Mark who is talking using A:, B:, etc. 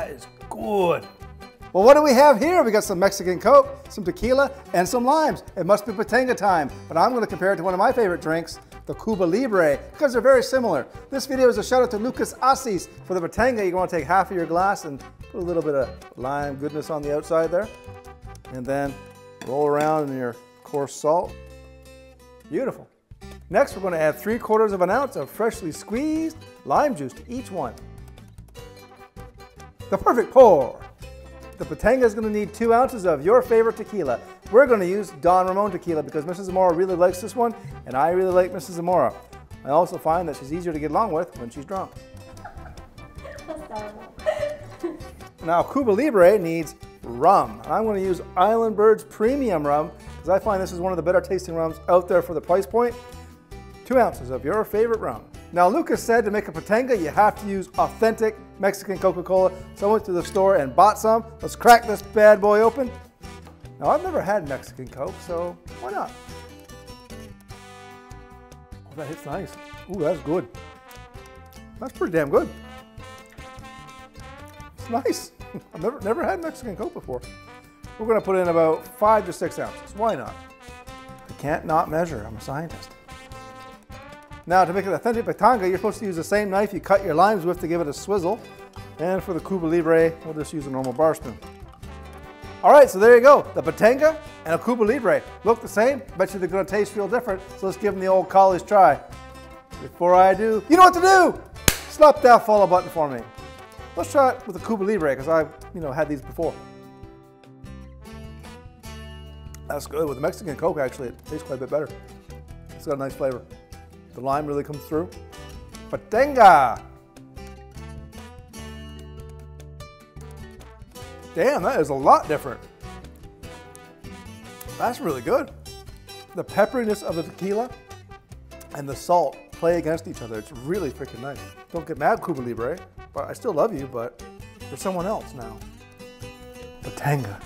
A: that is good. Well, what do we have here? We got some Mexican Coke, some tequila, and some limes. It must be Batanga time, but I'm going to compare it to one of my favorite drinks, the Cuba Libre, because they're very similar. This video is a shout out to Lucas Assis. For the Batanga, you're going to take half of your glass and put a little bit of lime goodness on the outside there. And then roll around in your coarse salt. Beautiful. Next, we're going to add 3/4 of an ounce of freshly squeezed lime juice to each one. The perfect pour. The Batanga is going to need 2 ounces of your favorite tequila. We're going to use Don Ramon tequila because Mrs. Zamora really likes this one, and I really like Mrs. Zamora. I also find that she's easier to get along with when she's drunk. Now, Cuba Libre needs rum. I'm going to use Island Bird's premium rum because I find this is one of the better tasting rums out there for the price point. 2 ounces of your favorite rum. Now, Lucas said to make a Batanga, you have to use authentic Mexican Coca-Cola. So I went to the store and bought some. Let's crack this bad boy open. Now, I've never had Mexican Coke, so why not? Oh, that hits nice. Ooh, that's good. That's pretty damn good. It's nice. I've never had Mexican Coke before. We're going to put in about 5 to 6 ounces. Why not? I can't not measure. I'm a scientist. Now, to make an authentic Batanga, you're supposed to use the same knife you cut your limes with to give it a swizzle. And for the Cuba Libre, we'll just use a normal bar spoon. All right, so there you go. The Batanga and a Cuba Libre look the same. Bet you they're going to taste real different. So let's give them the old college try. Before I do, you know what to do! Slap that follow button for me. Let's try it with the Cuba Libre because I've had these before. That's good. With the Mexican Coke, actually, it tastes quite a bit better. It's got a nice flavor. The lime really comes through. Batanga! Damn, that is a lot different. That's really good. The pepperiness of the tequila and the salt play against each other. It's really freaking nice. Don't get mad, Cuba Libre, but I still love you, but you're someone else now. Batanga.